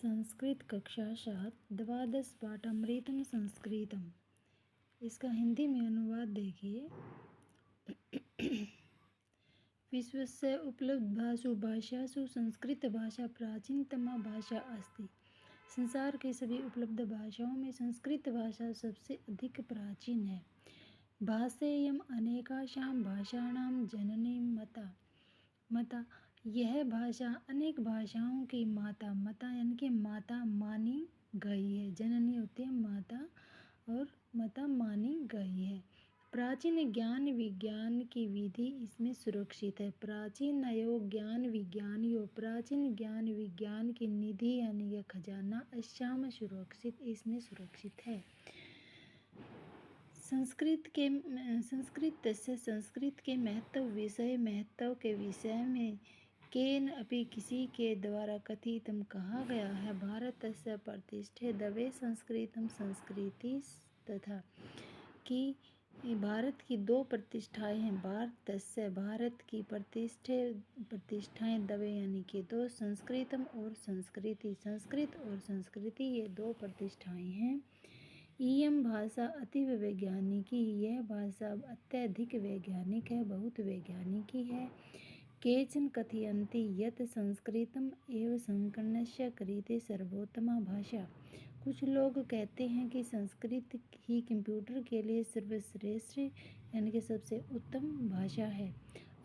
संस्कृत कक्षा 7 द्वादश पाठामृतं संस्कृतम। इसका हिंदी में अनुवाद देखिए। विश्वस्य उपलब्धासु भाषासु संस्कृत भाषा प्राचीनतमा भाषा अस्ति। संसार के सभी उपलब्ध भाषाओं में संस्कृत भाषा सबसे अधिक प्राचीन है। भाषेयम् अनेकासां भाषाणां जननी मता यह भाषा अनेक भाषाओं की माता यानी कि माता मानी गई है। जननी होती है माता और माता मानी गई है। प्राचीन ज्ञान विज्ञान की विधि इसमें सुरक्षित है। प्राचीन नयो ज्ञान विज्ञानियों प्राचीन ज्ञान विज्ञान की निधि यानी यह खजाना अश्याम सुरक्षित इसमें सुरक्षित है। संस्कृत के महत्व के विषय में केन अपि किसी के द्वारा कथितम कहा गया है। भारतस्य प्रतिष्ठे दवे संस्कृतम संस्कृति तथा कि भारत की दो प्रतिष्ठाएं हैं। भारत की प्रतिष्ठाएं दवे यानी कि दो संस्कृतम और संस्कृति संस्कृत और संस्कृति ये दो प्रतिष्ठाएं हैं। इयं भाषा अतीव वैज्ञानिकी यह भाषा अत्यधिक वैज्ञानिक है बहुत वैज्ञानिकी है। केचन कथयन्ति यत् संस्कृतम एव संकर्णस्य कृते सर्वोत्तमा भाषा। कुछ लोग कहते हैं कि संस्कृत ही कंप्यूटर के लिए सर्वश्रेष्ठ यानी कि सबसे उत्तम भाषा है।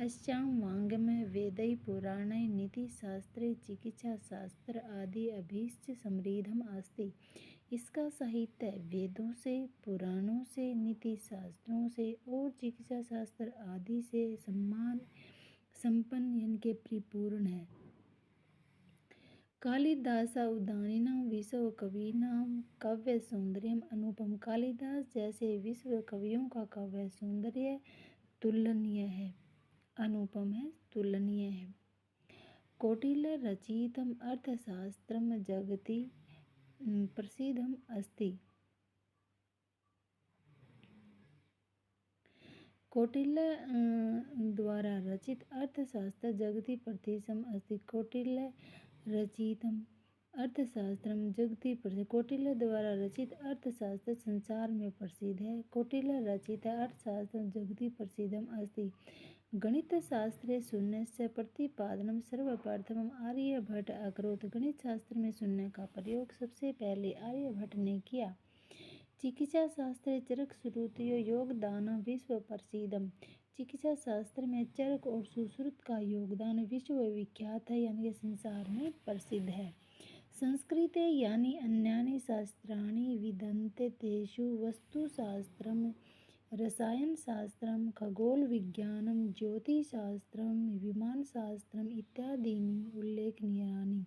अस्यां वाङ्मय वेदै पुराणै नीति शास्त्रे चिकित्सा शास्त्र आदि अभीश्च समृद्धम अस्ति। इसका साहित्य वेदों से पुराणों से नीति शास्त्रों से और चिकित्सा शास्त्र आदि से संपन्न यानी कि परिपूर्ण है। कालिदास उदानीनां विश्व कवीनां काव्य सौंदर्यम अनुपम। कालिदास जैसे विश्व कवियों का काव्य सौंदर्य तुलनीय है अनुपम है तुलनीय है। कौटिल्य रचितम अर्थशास्त्रम जगति प्रसिद्धम अस्ति। कौटिल्य द्वारा रचित अर्थशास्त्र जगति प्रसिद्धम अस्ति। कौटिल्य रचितम अर्थशास्त्रम जगति प्रसिद्ध। कौटिल्य द्वारा रचित अर्थशास्त्र संसार में प्रसिद्ध है। कौटिल्य रचित अर्थशास्त्र जगति प्रसिद्धम अस्ति। गणित शास्त्रे शून्यस्य प्रतिपादनम सर्वप्रथमम् आर्यभट्ट अकरोत्। गणित शास्त्र में शून्य का प्रयोग सबसे पहले आर्यभट्ट ने किया। चिकित्सा शास्त्रे चरक श्रुतयो योगदान विश्व प्रसिद्धम। चिकित्सा शास्त्र में चरक और सुश्रुत का योगदान विश्व विख्यात है यानी कि संसार में प्रसिद्ध है। संस्कृते यानी अन्यानि शास्त्राणि विद्यन्ते तेषु वस्तुशास्त्रम रसायनशास्त्रम खगोल विज्ञानम ज्योतिषशास्त्रम विमानशास्त्रम इत्यादीनि उल्लेखनीयानि।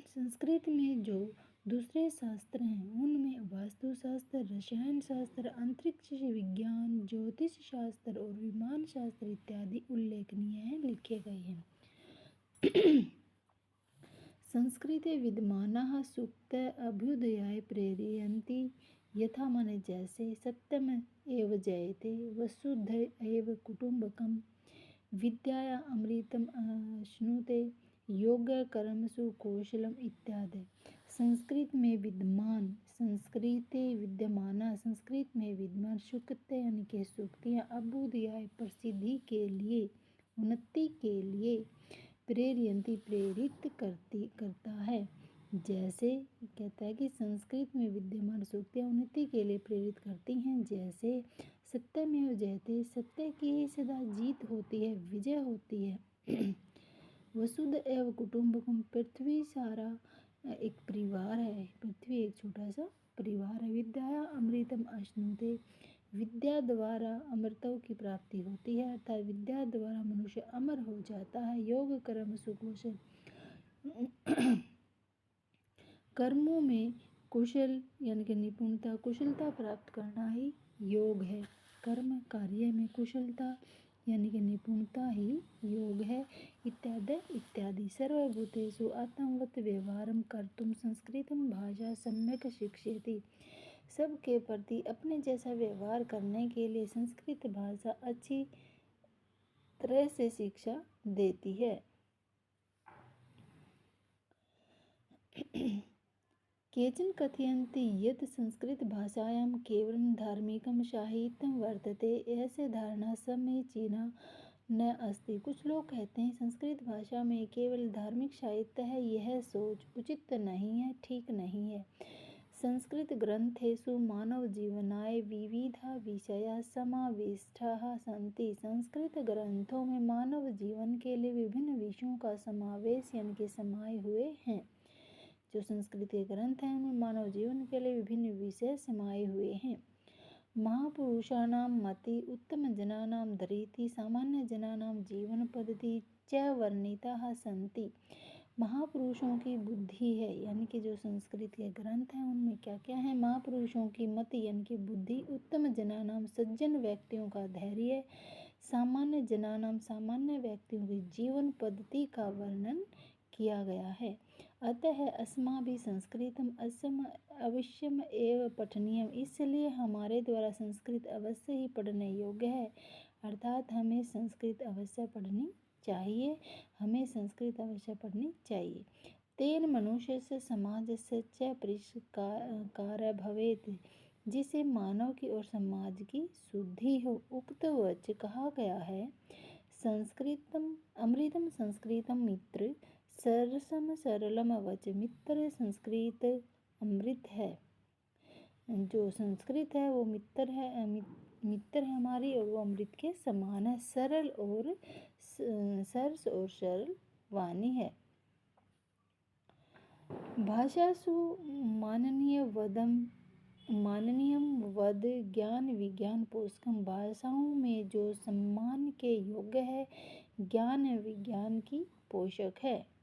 संस्कृत में जो दूसरे शास्त्र हैं उनमें वास्तुशास्त्र रसायन शास्त्र अंतरिक्ष विज्ञान ज्योतिष शास्त्र और विमान शास्त्र इत्यादि उल्लेखनीय हैं लिखे गए हैं। संस्कृते विद्यमानाः सूक्तयः अभ्युदयाय प्रेरयन्ति यथा माने जैसे सत्यम एव जयते वसुधैव एव कुटुम्बकम विद्याया अमृतम अश्नुते योग कर्मसु कौशलम इत्यादि। संस्कृत में विद्यमान संस्कृते विद्यमाना संस्कृत में विद्यमान सूक्त यानी कि सूक्तियाँ अभ्युदय प्रसिद्धि के लिए उन्नति के लिए प्रेरयन्ति प्रेरित करता है। जैसे कहता है कि संस्कृत में विद्यमान सूक्तियाँ उन्नति के लिए प्रेरित करती हैं। जैसे सत्यमेव जयते सत्य की ही सदा जीत होती है विजय होती है। वसुध एव कुटुम्बकम पृथ्वी सारा एक परिवार है पृथ्वी एक छोटा सा परिवार है। विद्या अमृतम अश्नुते विद्या द्वारा अमृतों की प्राप्ति होती है अर्थात विद्या द्वारा मनुष्य अमर हो जाता है। योग कर्म सुकुशल कर्मों में कुशल यानी कि निपुणता कुशलता प्राप्त करना ही योग है। कर्म कार्य में कुशलता यानी कि निपुणता ही योग है इत्यादि इत्यादि। सर्वभूतेषु आत्मवत् व्यवहारं कर्तुं संस्कृतं भाषा सम्यक् शिक्षयति। सबके प्रति अपने जैसा व्यवहार करने के लिए संस्कृत भाषा अच्छी तरह से शिक्षा देती है। केचन कथयन्ति यत् संस्कृतभाषायां केवलं धार्मिकं साहित्यं वर्तते। ऐसे धारणा समीचीना न अस्ति। कुछ लोग कहते हैं संस्कृत भाषा में केवल धार्मिक साहित्य है। यह सोच उचित नहीं है, ठीक नहीं है। संस्कृत ग्रंथेषु मानवजीवनाय विविधा विषया समाविष्टाः सन्ति। संस्कृत ग्रंथों में मानव जीवन के लिए विभिन्न विषयों का समावेश यानी कि समाये हुए हैं। जो संस्कृत के ग्रंथ हैं उनमें मानव जीवन के लिए विभिन्न विषय समाये हुए हैं। महापुरुषाणां मति उत्तमजनानां धरीति सामान्यजनानां जीवन पद्धति च वर्णिताः सन्ति। महापुरुषों की बुद्धि है यानी कि जो संस्कृत के ग्रंथ हैं उनमें क्या क्या है। महापुरुषों की मति यानी कि बुद्धि, उत्तम जनानाम सज्जन व्यक्तियों का धैर्य, सामान्य जनानाम सामान्य व्यक्तियों की जीवन पद्धति का वर्णन किया गया है। अतः अस्माभिः संस्कृतम अवश्यम एव पठनीयम। इसलिए हमारे द्वारा संस्कृत अवश्य ही पढ़ने योग्य है। अर्थात हमें संस्कृत अवश्य पढ़नी चाहिए। हमें संस्कृत अवश्य पढ़नी चाहिए। तेन मनुष्यस्य समाजस्य च परिष्कारः भवेत्। जिससे मानव की और समाज की शुद्धि हो। उक्त वच कहा गया है संस्कृतम अमृतम संस्कृतम मित्र सरसम सरलम वच। मित्र संस्कृत अमृत है। जो संस्कृत है वो मित्र है हमारी और वो अमृत के समान है। सरल और सरस और सरल वाणी है। भाषासु माननीयम वद ज्ञान विज्ञान पोषकम। भाषाओं में जो सम्मान के योग्य है ज्ञान विज्ञान की पोषक है।